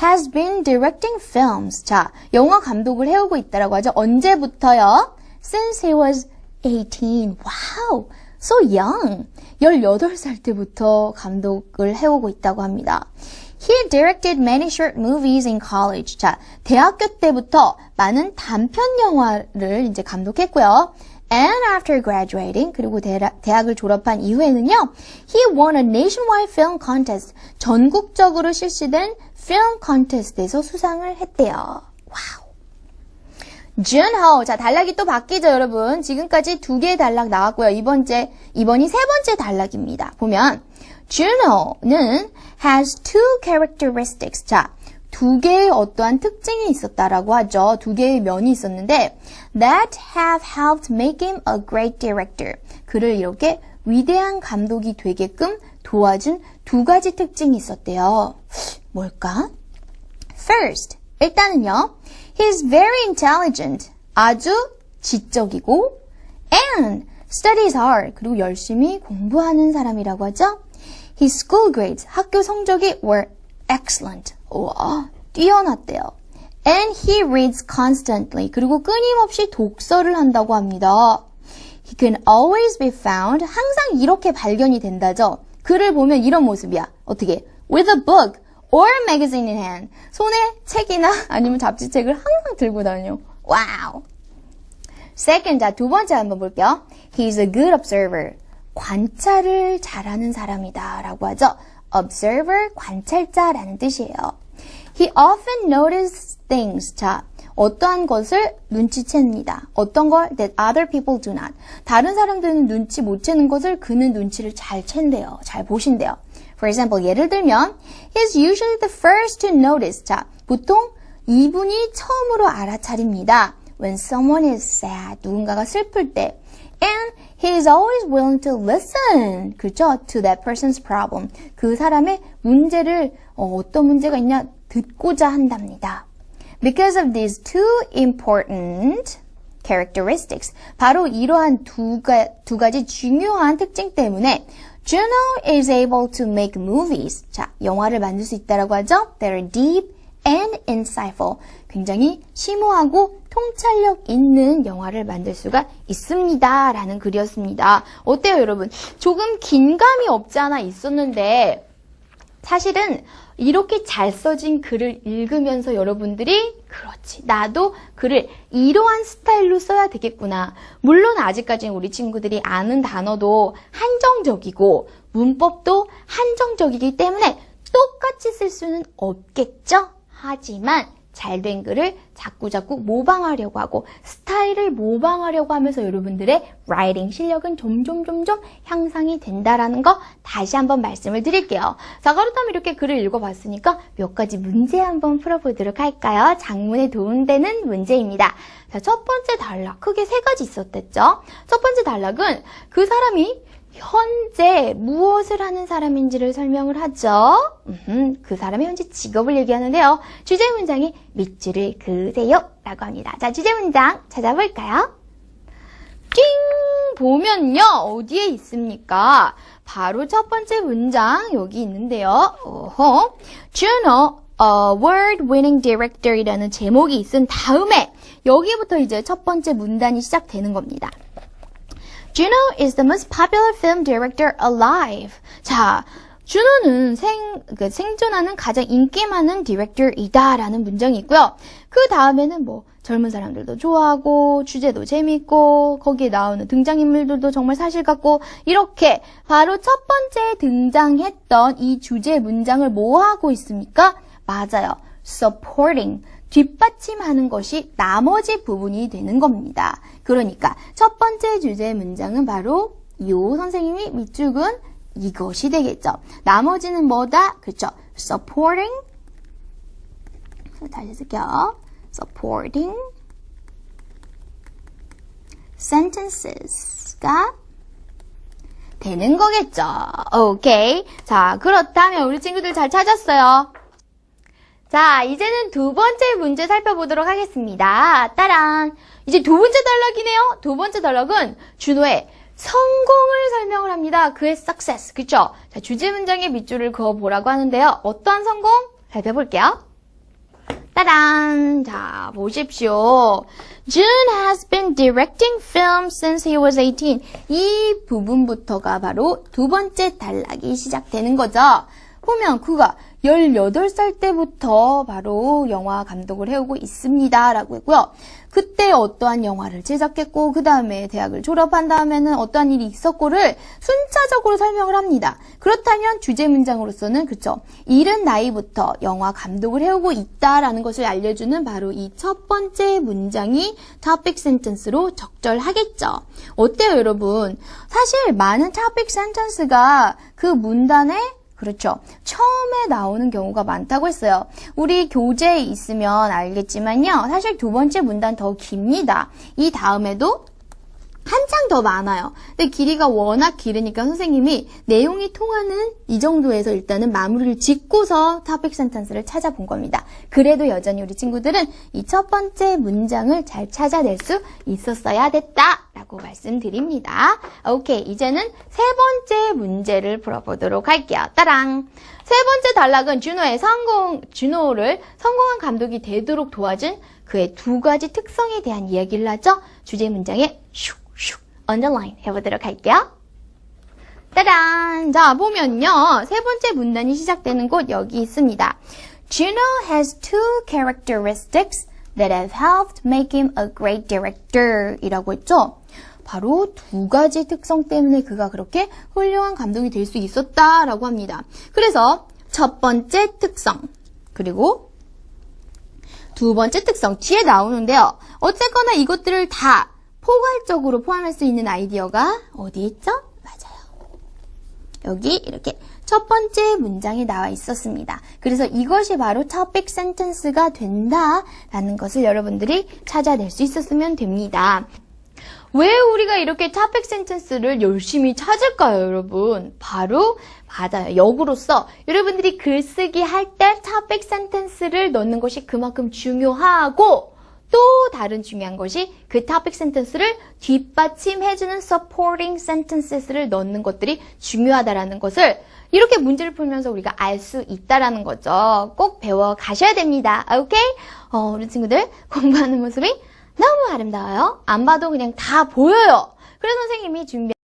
has been directing films. 자, 영화 감독을 해오고 있다라고 하죠. 언제부터요? Since he was 18. Wow, so young. 18살 때부터 감독을 해오고 있다고 합니다. He directed many short movies in college. 자, 대학교 때부터 많은 단편 영화를 이제 감독했고요. And after graduating, 그리고 대학을 졸업한 이후에는요, he won a nationwide film contest. 전국적으로 실시된 film contest에서 수상을 했대요. 와우. 준호. 자, 단락이 또 바뀌죠, 여러분. 지금까지 2개의 단락 나왔고요. 이번이 3번째 단락입니다. 보면, 준호는 has two characteristics. 자, 2개의 어떠한 특징이 있었다라고 하죠. 2개의 면이 있었는데 that have helped make him a great director. 그를 이렇게 위대한 감독이 되게끔 도와준 2가지 특징이 있었대요. 뭘까? First, 일단은요. He's very intelligent. 아주 지적이고 and studies hard. 그리고 열심히 공부하는 사람이라고 하죠. His school grades, 학교 성적이 were excellent. 와, 뛰어났대요. And he reads constantly. 그리고 끊임없이 독서를 한다고 합니다. He can always be found. 항상 이렇게 발견이 된다죠. 그를 보면 이런 모습이야. 어떻게? With a book or a magazine in hand. 손에 책이나 아니면 잡지책을 항상 들고 다녀. 와우. Second, 자, 2번째 한번 볼게요. He's a good observer. 관찰을 잘하는 사람이다 라고 하죠. Observer, 관찰자라는 뜻이에요. He often notices things. 자, 어떠한 것을 눈치챕니다. 어떤 걸 that other people do not. 다른 사람들은 눈치 못 채는 것을 그는 눈치를 잘 챈대요. 잘 보신대요. For example, 예를 들면 He's usually the first to notice. 자, 보통 이분이 처음으로 알아차립니다. When someone is sad. 누군가가 슬플 때. And he is always willing to listen. 그렇죠? To that person's problem. 그 사람의 문제를 어떤 문제가 있냐 듣고자 한답니다. Because of these two important characteristics. 바로 이러한 두 가지 중요한 특징 때문에 Juno is able to make movies. 자, 영화를 만들 수 있다라고 하죠. That are deep and insightful. 굉장히 심오하고 통찰력 있는 영화를 만들 수가 있습니다. 라는 글이었습니다. 어때요, 여러분? 조금 긴감이 없지 않아 있었는데 사실은 이렇게 잘 써진 글을 읽으면서 여러분들이 그렇지, 나도 글을 이러한 스타일로 써야 되겠구나. 물론 아직까지는 우리 친구들이 아는 단어도 한정적이고 문법도 한정적이기 때문에 똑같이 쓸 수는 없겠죠? 하지만 잘된 글을 자꾸자꾸 모방하려고 하고 스타일을 모방하려고 하면서 여러분들의 라이팅 실력은 점점 향상이 된다라는 거 다시 한번 말씀을 드릴게요. 자, 그렇다면 이렇게 글을 읽어봤으니까 몇 가지 문제 한번 풀어보도록 할까요? 작문에 도움되는 문제입니다. 자, 첫 번째 단락, 크게 3가지 있었댔죠? 첫 번째 단락은 그 사람이 현재 무엇을 하는 사람인지를 설명을 하죠. 그 사람의 현재 직업을 얘기하는데요. 주제 문장에 밑줄을 그으세요 라고 합니다. 자, 주제 문장 찾아볼까요? 띵! 보면요. 어디에 있습니까? 바로 첫 번째 문장 여기 있는데요. Juno, award-winning director이라는 제목이 있은 다음에 여기부터 이제 첫 번째 문단이 시작되는 겁니다. Juno is the most popular film director alive. 자, 주노는 생존하는 가장 인기 많은 디렉터이다 라는 문장이 있고요. 그 다음에는 뭐 젊은 사람들도 좋아하고 주제도 재밌고 거기에 나오는 등장인물들도 정말 사실 같고 이렇게 바로 첫 번째 등장했던 이 주제 문장을 뭐 하고 있습니까? 맞아요. supporting. 뒷받침하는 것이 나머지 부분이 되는 겁니다. 그러니까 첫 번째 주제 문장은 바로 요 선생님이 밑줄은 이것이 되겠죠. 나머지는 뭐다? 그렇죠. supporting. 다시 쓸게요. supporting sentences가 되는 거겠죠. 오케이. 자, 그렇다면 우리 친구들 잘 찾았어요. 자, 이제는 두 번째 문제 살펴보도록 하겠습니다. 따란! 이제 두 번째 단락이네요. 두 번째 단락은 준호의 성공을 설명을 합니다. 그의 success, 그쵸? 자, 주제 문장에 밑줄을 그어보라고 하는데요. 어떠한 성공? 살펴볼게요. 따란! 자, 보십시오. June has been directing films since he was 18. 이 부분부터가 바로 두 번째 단락이 시작되는 거죠. 보면 그가 18살 때부터 바로 영화 감독을 해오고 있습니다. 라고 했고요. 그때 어떠한 영화를 제작했고 그 다음에 대학을 졸업한 다음에는 어떠한 일이 있었고를 순차적으로 설명을 합니다. 그렇다면 주제 문장으로서는 그쵸. 이른 나이부터 영화 감독을 해오고 있다라는 것을 알려주는 바로 이 첫 번째 문장이 topic sentence로 적절하겠죠. 어때요 여러분? 사실 많은 topic sentence가 그 문단에 그렇죠. 처음에 나오는 경우가 많다고 했어요. 우리 교재에 있으면 알겠지만요. 사실 두 번째 문단 더 깁니다. 이 다음에도 한창 더 많아요. 근데 길이가 워낙 길으니까 선생님이 내용이 통하는 이 정도에서 일단은 마무리를 짓고서 topic sentence를 찾아본 겁니다. 그래도 여전히 우리 친구들은 이 첫 번째 문장을 잘 찾아낼 수 있었어야 됐다라고 말씀드립니다. 오케이, 이제는 세 번째 문제를 풀어보도록 할게요. 따랑! 세 번째 단락은 준호를 성공한 감독이 되도록 도와준 그의 두 가지 특성에 대한 이야기를 하죠. 주제 문장에 슉 underline 해보도록 할게요. 따란! 자, 보면요. 세 번째 문단이 시작되는 곳 여기 있습니다. Juno has two characteristics that have helped make him a great director 이라고 했죠. 바로 두 가지 특성 때문에 그가 그렇게 훌륭한 감독이 될 수 있었다라고 합니다. 그래서 첫 번째 특성, 그리고 두 번째 특성 뒤에 나오는데요. 어쨌거나 이것들을 다 포괄적으로 포함할 수 있는 아이디어가 어디 있죠? 맞아요. 여기 이렇게 첫 번째 문장에 나와 있었습니다. 그래서 이것이 바로 topic sentence가 된다라는 것을 여러분들이 찾아낼 수 있었으면 됩니다. 왜 우리가 이렇게 topic sentence를 열심히 찾을까요, 여러분? 바로 맞아요. 역으로서 여러분들이 글쓰기 할 때 topic sentence를 넣는 것이 그만큼 중요하고 또 다른 중요한 것이 그 topic sentence를 뒷받침해주는 supporting sentences를 넣는 것들이 중요하다라는 것을 이렇게 문제를 풀면서 우리가 알 수 있다라는 거죠. 꼭 배워 가셔야 됩니다. 오케이? 우리 친구들 공부하는 모습이 너무 아름다워요. 안 봐도 그냥 다 보여요. 그래서 선생님이 준비